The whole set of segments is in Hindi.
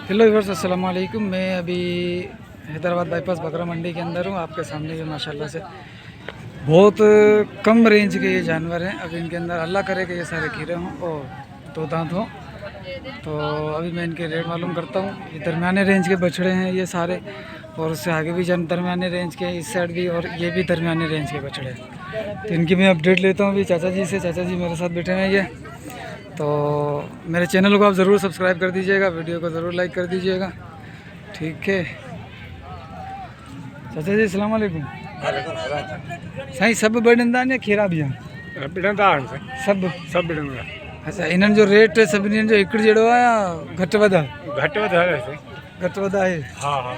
हेलो व्यूअर्स, अस्सलाम वालेकुम। मैं अभी हैदराबाद बाईपास बकरा मंडी के अंदर हूँ। आपके सामने ये माशाल्लाह से बहुत कम रेंज के ये जानवर हैं। अब इनके अंदर अल्लाह करे कि ये सारे कीड़े हों और दो दांत हों। तो अभी मैं इनके रेट मालूम करता हूँ। ये दरमियाने रेंज के बछड़े हैं ये सारे, और उससे आगे भी दरमियाने रेंज के, इस साइड भी, और ये भी दरमियाने रेंज के बछड़े हैं। तो इनकी मैं अपडेट लेता हूँ अभी चाचा जी से। चाचा जी मेरे साथ बैठे हैं ये। तो मेरे चैनल को आप ज़रूर सब्सक्राइब कर दीजिएगा, वीडियो को ज़रूर लाइक कर दीजिएगा, ठीक है। चाचा जी अस्सलाम वालेकुम। साईं सब बड़ंदान या खीरा भी हैं? सब सब बिड़ंगा। अच्छा, इन्हनि जो रेट सभिनी जो हिकिड़ो जहिड़ो आहे या घटि वधि घटि वधि आहे? घटि वधि आहे, हा हा,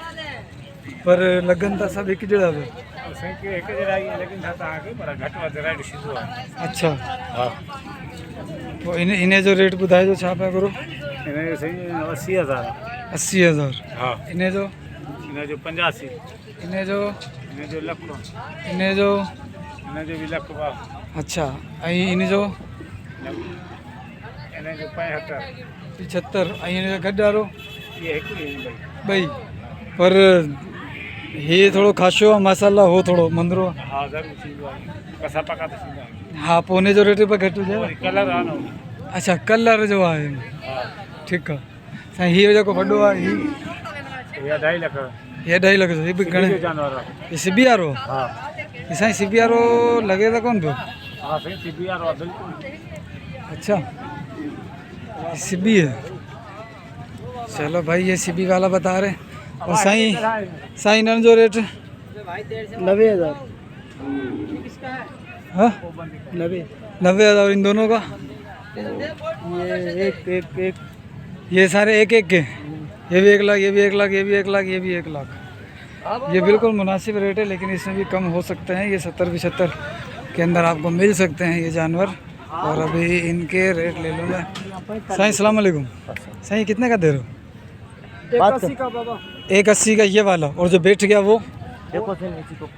पर लॻनि था सभु हिकु जहिड़ा बि। असांखे हिकु जहिड़ा ई लेकिन तव्हांखे पर घटि वधि रेट थींदो आहे। अच्छा, हा, पोइ इन जो रेट ॿुधाइजो छा पिया करो? हिन जो साईं 80,000। 80,000। हा, इन जो 85, इन जो लख, इन जो बि लख बा। अच्छा, ऐं इन जो 75। 75, ऐं इन जो गॾु वारो इहे हिकु ई आहिनि ॿई। पर हे थोरो खाशो आहे मसाला, हो थोरो मंदरो आहे। हा, ज़रूरु थींदो आहे, कसा पका त थींदा आहिनि। हा, पोइ उन जो रेट बि घटि हुजे। वरी कलर आहे न। अच्छा, कलर जो आहे। हा, ठीकु आहे साईं। हीअ जेको वॾो आहे इहे 2.5 लख। हे 2.5 लख जो, हे बि घणे? जानवर आहे। हे सिबी वारो? हा हे साईं सिबी वारो लॻे त कोन पियो? हा साईं, सिबी वारो आहे बिल्कुलु। अच्छा, सिबी है। चलो भाई, ये सिबी वाला बता रहे। और साईं इन्हनि जो रेट 90,000। हाँ 90,000। इन दोनों का ये एक ये सारे एक एक के? ये भी 1 लाख, ये भी 1 लाख, ये भी 1 लाख, ये भी 1 लाख। ये बिल्कुल मुनासिब रेट है, लेकिन इसमें भी कम हो सकते हैं। ये 70-75 के अंदर आपको मिल सकते हैं ये जानवर। और अभी इनके रेट ले लूँ मैं। साईं अस्सलाम वालेकुम। साईं कितने का दे रहे हो? 180 का बाबा। 180 का ये वाला, और जो बैठ गया वो? देखो सर,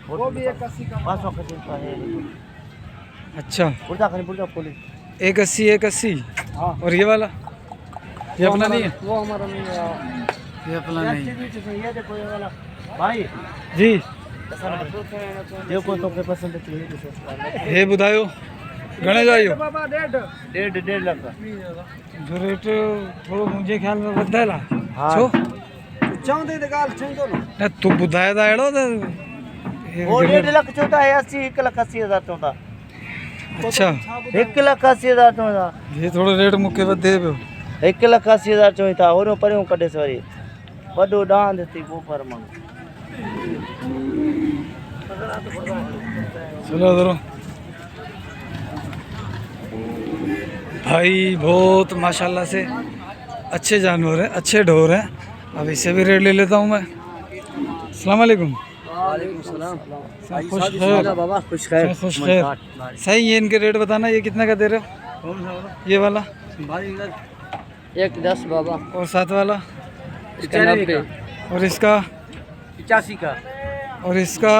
वो भी 180 का। 500 का चलता है। अच्छा, पुर्जा पुलिस 180, 180। हाँ। और ये वाला? ये अपना नहीं है? वो हमारा नहीं है, ये अपना नहीं है। ये देखो ये वाला भाई जी। देखो तो के पसंद है। हे बुधायो घणे जो आयो? बाबा 1.5 लाख का जो रेट थोड़ो मुझे ख्याल में वधायला। हाँ। छो चवंदे त ॻाल्हि चवंदो न तू बुधाए ता अहिड़ो त वो 1.5 लाख चवंदा है। 1,80,000 चवंदा। अच्छा, 1,80,000 चवंदा। ये थोड़ो रेट मूंखे वधे पियो। 1,80,000 चवई था। और परियों कढेसि वरी वॾो डांद थी पोइ पर माण्हू। चलो इधरो भाई, बहुत माशाल्लाह से अच्छे जानवर हैं, अच्छे ढोर हैं। अब इससे भी रेट ले लेता हूँ मैं। अस्सलाम वालेकुम। वालेकुम सलाम। खुश खैर बाबा, खुश खैर। खुश खैर। सही, ये इनके रेट बताना, ये कितने का दे रहे हो? ये वाला 1,10 बाबा। और साथ वाला? 90। और इसका? 85 का। और इसका?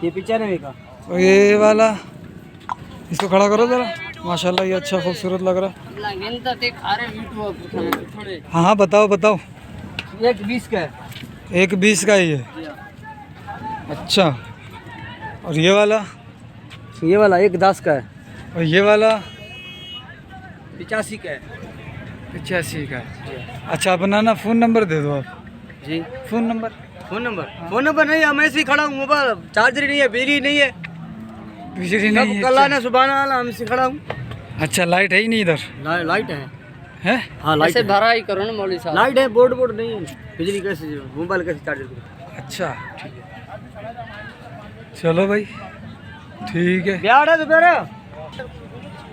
ये 95 का। और ये वाला? इसको खड़ा करो जरा। माशाल्लाह ये अच्छा खूबसूरत लग रहा है। हाँ हाँ, बताओ बताओ। 1,20 का है। 1,20 का ही है? अच्छा, और ये वाला? ये वाला 1,10 का है। और ये वाला? 85 का है। 85 का है। अच्छा, अपना ना फ़ोन नंबर दे दो आप। जी, फ़ोन नंबर? फोन नंबर नहीं है। मैं ऐसे ही खड़ा हूँ। मोबाइल चार्जर नहीं है, बिजली नहीं है, बिजली नहीं है? कल आना सुबह आना। हम ऐसे खड़ा हूँ। अच्छा, लाइट है ही नहीं इधर? लाइट है। है? हाँ, लाइट ऐसे भरा ही करो ना मौलवी साहब। लाइट है, बोर्ड नहीं है। बिजली कैसे, मोबाइल कैसे चार्जर करो? अच्छा, ठीक है। चलो भाई, ठीक है। ब्याह है दोपहर।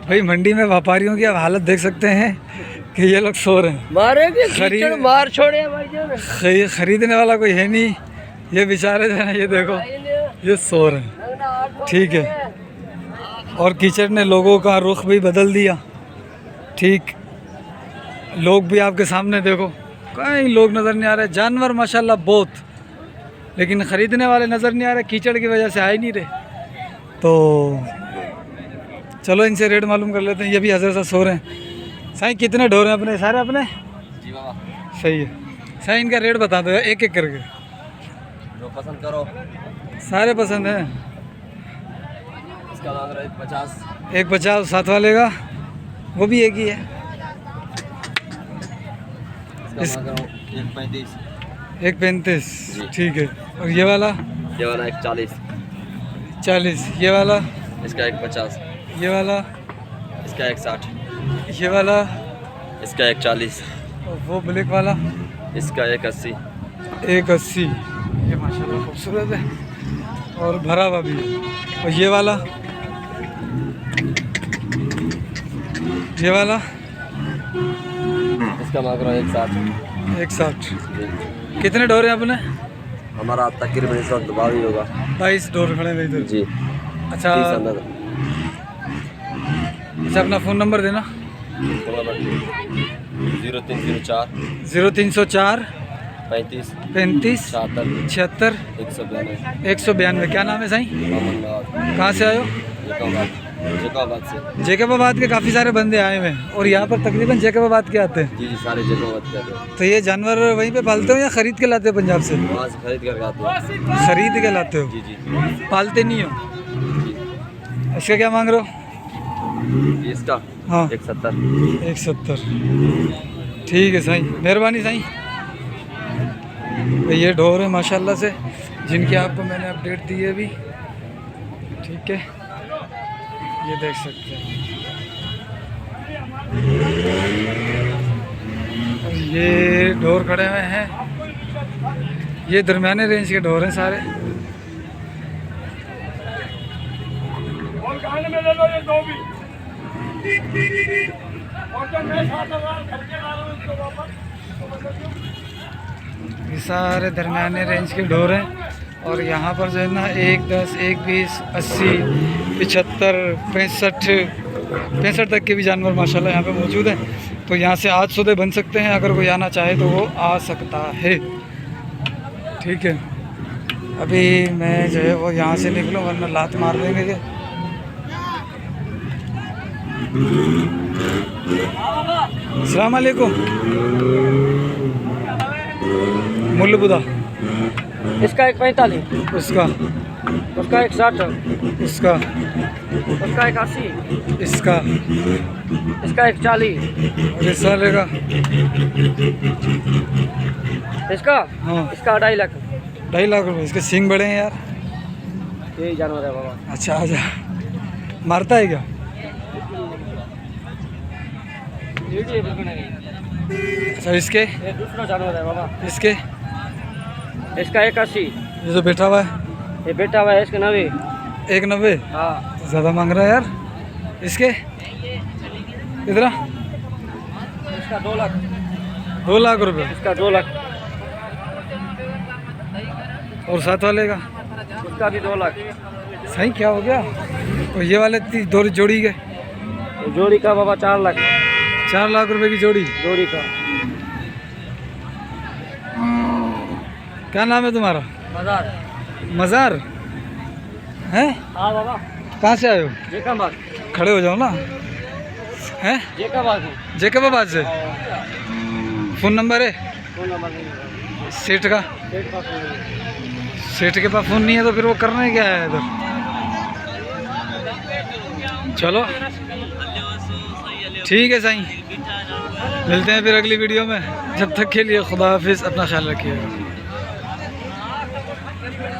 भाई मंडी में व्यापारियों की अब हालत देख सकते हैं कि ये लोग सो रहे हैं। बाहर छोड़े भाई। खरीदने वाला कोई है नहीं। ये बेचारे जो है, ये देखो, ये सो रहे हैं, ठीक है। और कीचड़ ने लोगों का रुख भी बदल दिया, ठीक। लोग भी आपके सामने देखो, कई लोग नज़र नहीं आ रहे। जानवर माशाल्लाह बहुत, लेकिन ख़रीदने वाले नज़र नहीं आ रहे, कीचड़ की वजह से आ ही नहीं रहे। तो चलो इनसे रेट मालूम कर लेते हैं। ये भी हज़रत साहब सो रहे हैं। साईं कितने ढोर हैं अपने? सारे अपने? जी बाबा। सही है। साईं इनका रेट बता दो एक एक करके, जो पसंद करो। सारे पसंद हैं। इसका मांग रहा है 50। 150। साथ वाले का वो भी एक ही है। इसका मांग रहा हूँ 135। 135 जी। ठीक है। और ये वाला 140। 40। ये वाला इसका 150। ये वाला इसका 160। ये वाला इसका 140। और वो ब्लैक वाला इसका 180। 180। ये माशाल्लाह खूबसूरत है और भरा हुआ भी है। और ये वाला इसका मांग रहा है 160। 160। कितने डोर हैं अपने? हमारा तकरीबन इस वक्त 22 होगा। 22 डोर खड़े हैं इधर। जी। अच्छा अच्छा, अपना फ़ोन नंबर देना। 0304 0304 35 35 76 76 192। 192। क्या नाम है साईं? कहाँ से आए हो? जैकबाबाद से। जैकबाबाद के काफ़ी सारे बंदे आए हुए हैं और यहाँ पर तकरीबन जैकबाबाद के आते हैं। जी जी, सारे जैकबाबाद के आते हैं। तो ये जानवर वहीं पे पालते हो या ख़रीद के लाते हो पंजाब से? वहाँ से खरीद कर आते हैं। खरीद के लाते हो? जी जी। पालते नहीं हो? इसका क्या मांग रहे हो? इसका हाँ 170। 170। ठीक है साईं, मेहरबानी साईं। तो ये ढोर है माशाल्लाह से जिनकी आपको मैंने अपडेट दी है अभी। ठीक है, ये देख सकते हैं। और ये ढोर खड़े हुए हैं, ये दरमियाने रेंज के ढोर हैं सारे। ये सारे दरमियाने रेंज के ढोर हैं और यहाँ पर जो है ना 1, 10, 1, 20, 80, 75, 65 तक के भी जानवर माशाल्लाह यहाँ पे मौजूद हैं। तो यहाँ से आज सौदे बन सकते हैं, अगर कोई आना चाहे तो वो आ सकता है। ठीक है, अभी मैं जो है वो यहाँ से निकलूँ वरना लात मार देंगे के। अस्सलाम वालेकुम। मूल्य बुदा इसका 145। उसका 160। उसका 180। इसका 140। और इस वाले का इसका हाँ 2.5 लाख। 2.5 लाख रुपए। इसके सींग बड़े हैं यार। यही जानवर है बाबा। अच्छा आजा, मारता है क्या? अच्छा इसके ये दूसरा जानवर है बाबा। इसके इसका 180। ये जो बैठा हुआ है ये बेटा हुआ है इसका 90। 190। हाँ ज़्यादा मांग रहा है यार। इसके कितना? इसका 2 लाख। 2 लाख रुपए। इसका 2 लाख। और साथ वाले का? उसका भी 2 लाख। सही क्या हो गया? तो ये वाले दो जोड़ी के जोड़ी का बाबा 4 लाख। 4 लाख रुपए की जोड़ी। जोड़ी का। क्या नाम है तुम्हारा? बाजार। मज़ार हैं? हाँ बाबा। कहाँ से आए हो? जैकबाबाद। खड़े हो जाओ ना। हैं? जैकबाबाद। जैकबाबाद से। फ़ोन नंबर है? फोन नंबर नहीं है। सेठ का? सेठ का फोन नहीं है। सेठ के पास फ़ोन नहीं है तो फिर वो करने क्या है इधर? चलो ठीक है साईं, मिलते हैं फिर अगली वीडियो में। जब तक के लिए खुदा हाफिज़, अपना ख्याल रखिएगा।